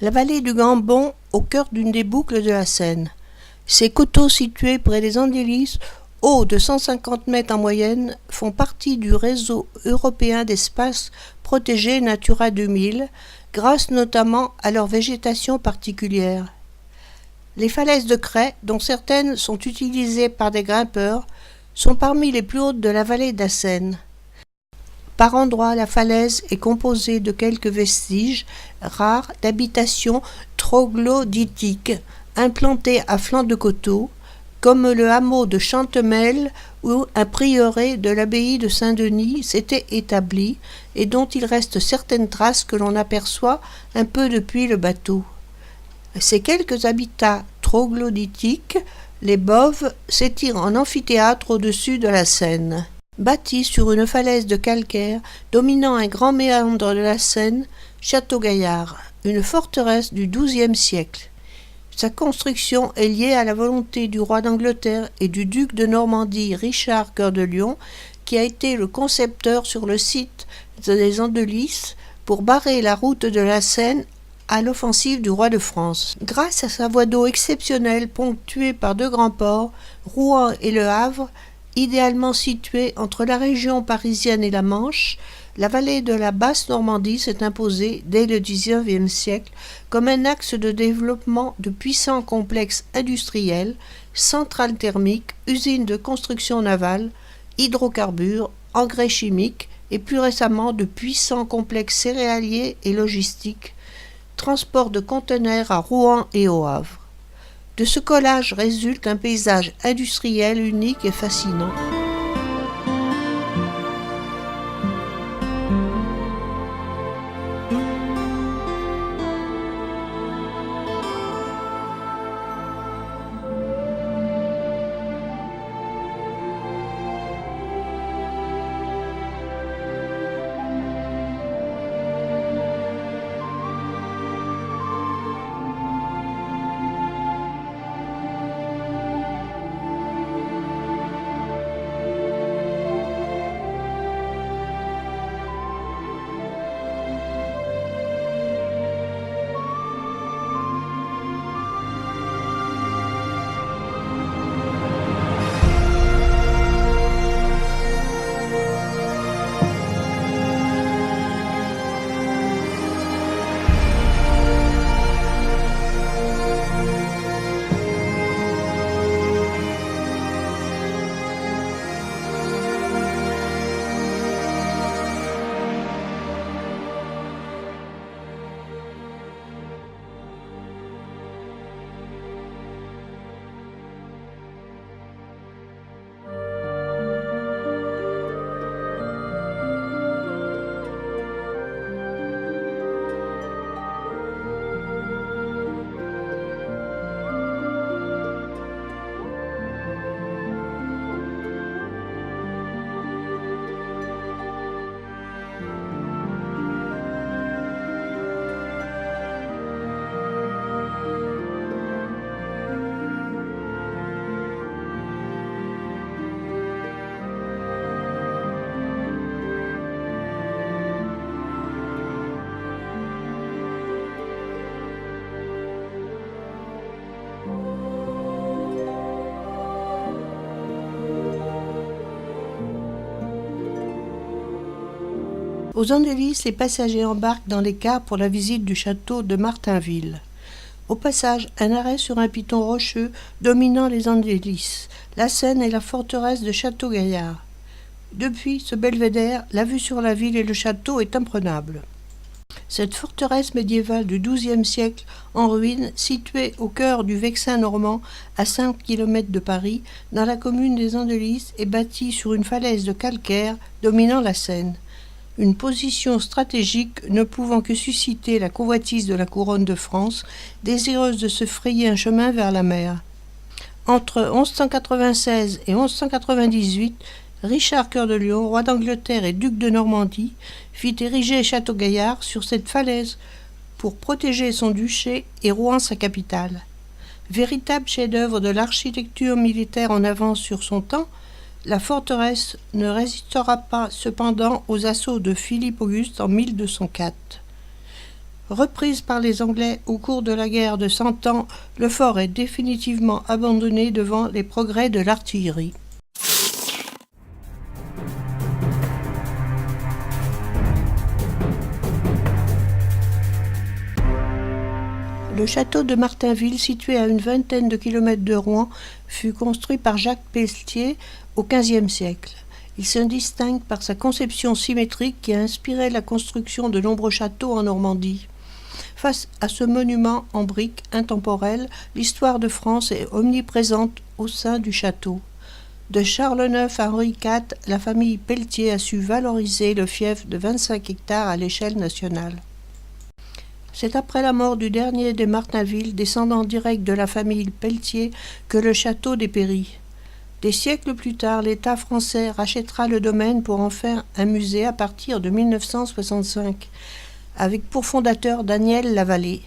La vallée du Gambon, au cœur d'une des boucles de la Seine. Ces coteaux situés près des Andelys, hauts de 150 mètres en moyenne, font partie du réseau européen d'espaces protégés Natura 2000, grâce notamment à leur végétation particulière. Les falaises de craie, dont certaines sont utilisées par des grimpeurs, sont parmi les plus hautes de la vallée de la Seine. Par endroits, la falaise est composée de quelques vestiges rares d'habitations troglodytiques implantées à flanc de coteaux, comme le hameau de Chantemelle où un prieuré de l'abbaye de Saint-Denis s'était établi et dont il reste certaines traces que l'on aperçoit un peu depuis le bateau. Ces quelques habitats troglodytiques, les Boves, s'étirent en amphithéâtre au-dessus de la Seine. Bâti sur une falaise de calcaire dominant un grand méandre de la Seine, Château-Gaillard, une forteresse du XIIe siècle. Sa construction est liée à la volonté du roi d'Angleterre et du duc de Normandie Richard Cœur de Lion, qui a été le concepteur sur le site des Andelys pour barrer la route de la Seine à l'offensive du roi de France. Grâce à sa voie d'eau exceptionnelle ponctuée par deux grands ports, Rouen et Le Havre, idéalement située entre la région parisienne et la Manche, la vallée de la Basse-Normandie s'est imposée dès le XIXe siècle comme un axe de développement de puissants complexes industriels, centrales thermiques, usines de construction navale, hydrocarbures, engrais chimiques et plus récemment de puissants complexes céréaliers et logistiques, transport de conteneurs à Rouen et au Havre. De ce collage résulte un paysage industriel unique et fascinant. Aux Andelys, les passagers embarquent dans les cars pour la visite du château de Martainville. Au passage, un arrêt sur un piton rocheux dominant les Andelys, la Seine et la forteresse de Château-Gaillard. Depuis ce belvédère, la vue sur la ville et le château est imprenable. Cette forteresse médiévale du XIIe siècle en ruine, située au cœur du Vexin normand, à 5 km de Paris, dans la commune des Andelys, est bâtie sur une falaise de calcaire dominant la Seine. Une position stratégique ne pouvant que susciter la convoitise de la couronne de France, désireuse de se frayer un chemin vers la mer. Entre 1196 et 1198, Richard Cœur de Lion, roi d'Angleterre et duc de Normandie, fit ériger Château-Gaillard sur cette falaise pour protéger son duché et Rouen sa capitale. Véritable chef-d'œuvre de l'architecture militaire en avance sur son temps, la forteresse ne résistera pas cependant aux assauts de Philippe Auguste en 1204. Reprise par les Anglais au cours de la guerre de Cent Ans, le fort est définitivement abandonné devant les progrès de l'artillerie. Le château de Martainville, situé à une vingtaine de kilomètres de Rouen, fut construit par Jacques Peltier au XVe siècle. Il se distingue par sa conception symétrique qui a inspiré la construction de nombreux châteaux en Normandie. Face à ce monument en briques intemporel, l'histoire de France est omniprésente au sein du château. De Charles IX à Henri IV, la famille Peltier a su valoriser le fief de 25 hectares à l'échelle nationale. C'est après la mort du dernier des Martainville, descendant direct de la famille Peltier, que le château dépérit. Des siècles plus tard, l'État français rachètera le domaine pour en faire un musée à partir de 1965, avec pour fondateur Daniel Lavallée.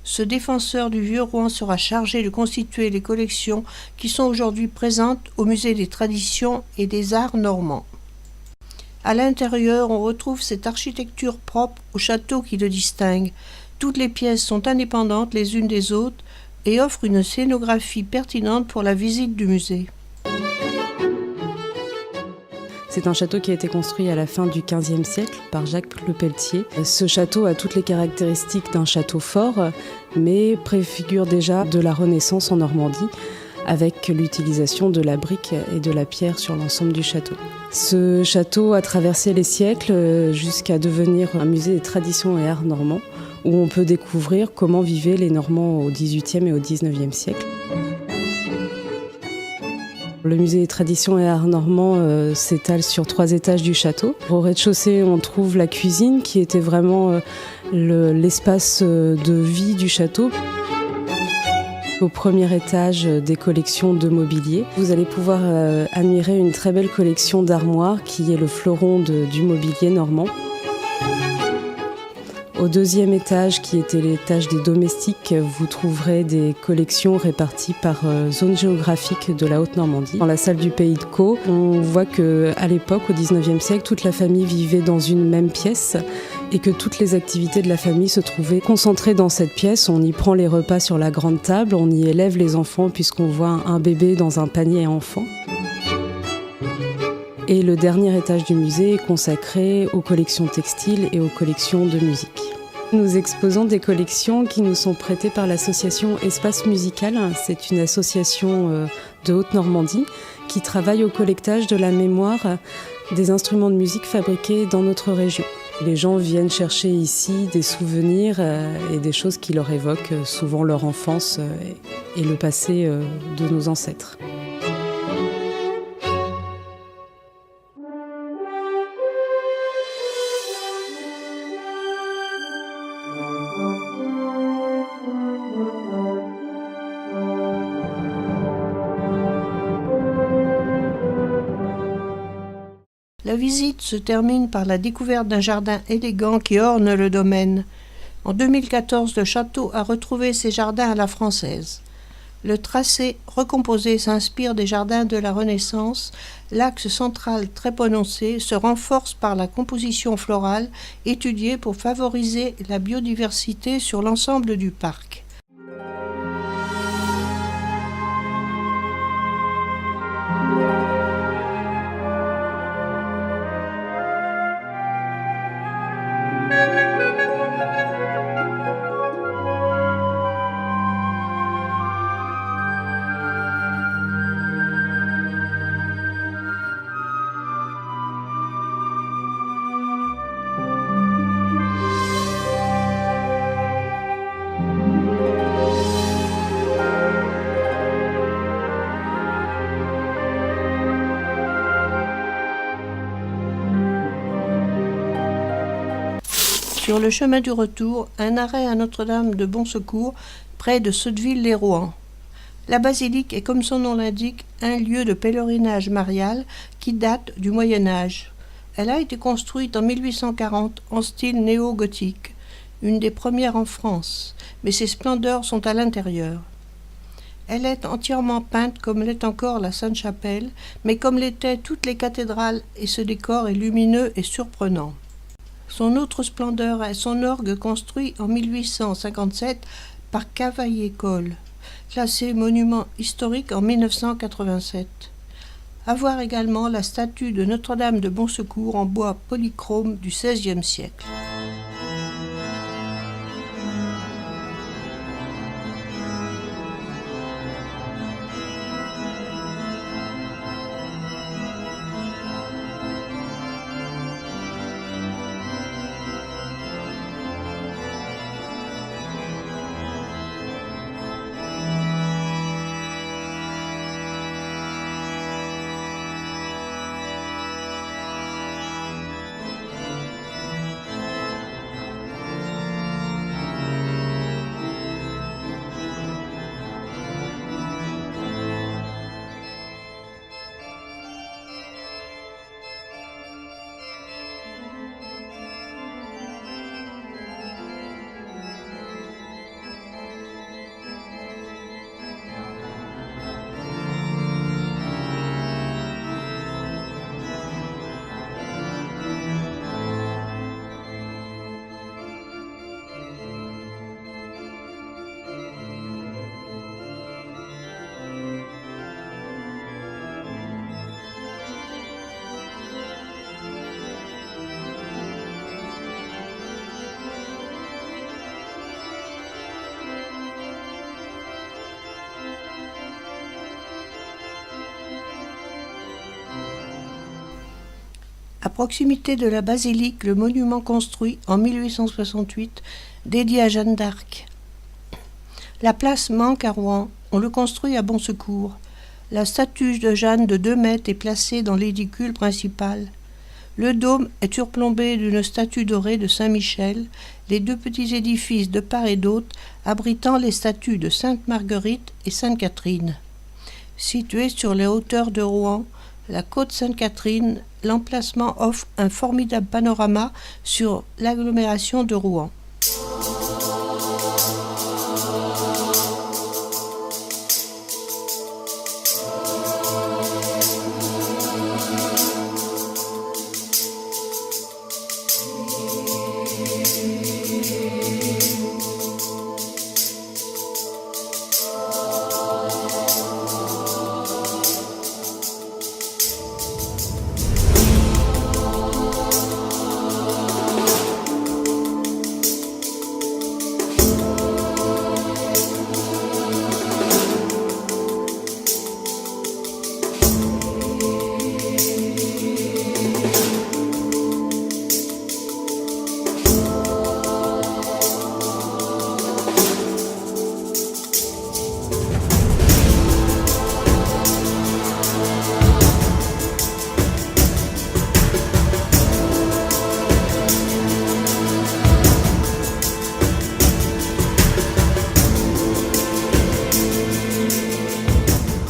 Ce défenseur du vieux Rouen sera chargé de constituer les collections qui sont aujourd'hui présentes au Musée des Traditions et des Arts normands. À l'intérieur, on retrouve cette architecture propre au château qui le distingue. Toutes les pièces sont indépendantes les unes des autres et offrent une scénographie pertinente pour la visite du musée. C'est un château qui a été construit à la fin du XVe siècle par Jacques Le Peltier. Ce château a toutes les caractéristiques d'un château fort, mais préfigure déjà de la Renaissance en Normandie, avec l'utilisation de la brique et de la pierre sur l'ensemble du château. Ce château a traversé les siècles jusqu'à devenir un musée des traditions et arts normands, où on peut découvrir comment vivaient les Normands au XVIIIe et au XIXe siècle. Le musée des traditions et arts normands s'étale sur 3 étages du château. Au rez-de-chaussée, on trouve la cuisine qui était vraiment l'espace de vie du château. Au premier étage, des collections de mobilier. Vous allez pouvoir admirer une très belle collection d'armoires qui est le fleuron du mobilier normand. Au deuxième étage, qui était l'étage des domestiques, vous trouverez des collections réparties par zone géographique de la Haute-Normandie. Dans la salle du Pays de Caux, on voit qu'à l'époque, au XIXe siècle, toute la famille vivait dans une même pièce et que toutes les activités de la famille se trouvaient concentrées dans cette pièce. On y prend les repas sur la grande table, on y élève les enfants puisqu'on voit un bébé dans un panier à enfants. Et le dernier étage du musée est consacré aux collections textiles et aux collections de musique. Nous exposons des collections qui nous sont prêtées par l'association Espace Musical. C'est une association de Haute-Normandie qui travaille au collectage de la mémoire des instruments de musique fabriqués dans notre région. Les gens viennent chercher ici des souvenirs et des choses qui leur évoquent souvent leur enfance et le passé de nos ancêtres. La visite se termine par la découverte d'un jardin élégant qui orne le domaine. En 2014, le château a retrouvé ses jardins à la française. Le tracé recomposé s'inspire des jardins de la Renaissance. L'axe central très prononcé se renforce par la composition florale étudiée pour favoriser la biodiversité sur l'ensemble du parc. Sur le chemin du retour, un arrêt à Notre-Dame de Bon Secours, près de Sotteville-lès-Rouen. La basilique est, comme son nom l'indique, un lieu de pèlerinage marial qui date du Moyen-Âge. Elle a été construite en 1840 en style néo-gothique, une des premières en France, mais ses splendeurs sont à l'intérieur. Elle est entièrement peinte comme l'est encore la Sainte-Chapelle, mais comme l'étaient toutes les cathédrales, et ce décor est lumineux et surprenant. Son autre splendeur est son orgue construit en 1857 par Cavaillé-Coll, classé monument historique en 1987. À voir également la statue de Notre-Dame de Bon Secours en bois polychrome du XVIe siècle. À proximité de la basilique, le monument construit en 1868, dédié à Jeanne d'Arc. La place manque à Rouen, on le construit à Bon Secours. La statue de Jeanne de 2 mètres est placée dans l'édicule principal. Le dôme est surplombé d'une statue dorée de Saint-Michel, les 2 petits édifices de part et d'autre abritant les statues de Sainte-Marguerite et Sainte-Catherine. Situé sur les hauteurs de Rouen, la côte Sainte-Catherine, l'emplacement offre un formidable panorama sur l'agglomération de Rouen.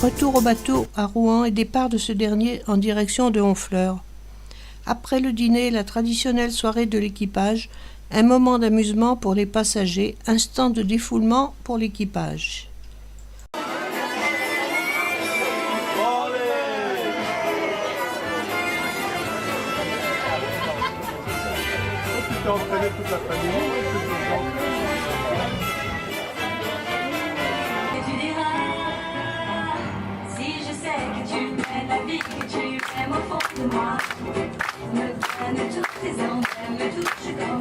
Retour au bateau à Rouen et départ de ce dernier en direction de Honfleur. Après le dîner, la traditionnelle soirée de l'équipage, un moment d'amusement pour les passagers, instant de défoulement pour l'équipage. Moi, me donne toutes tes envers, me touche dans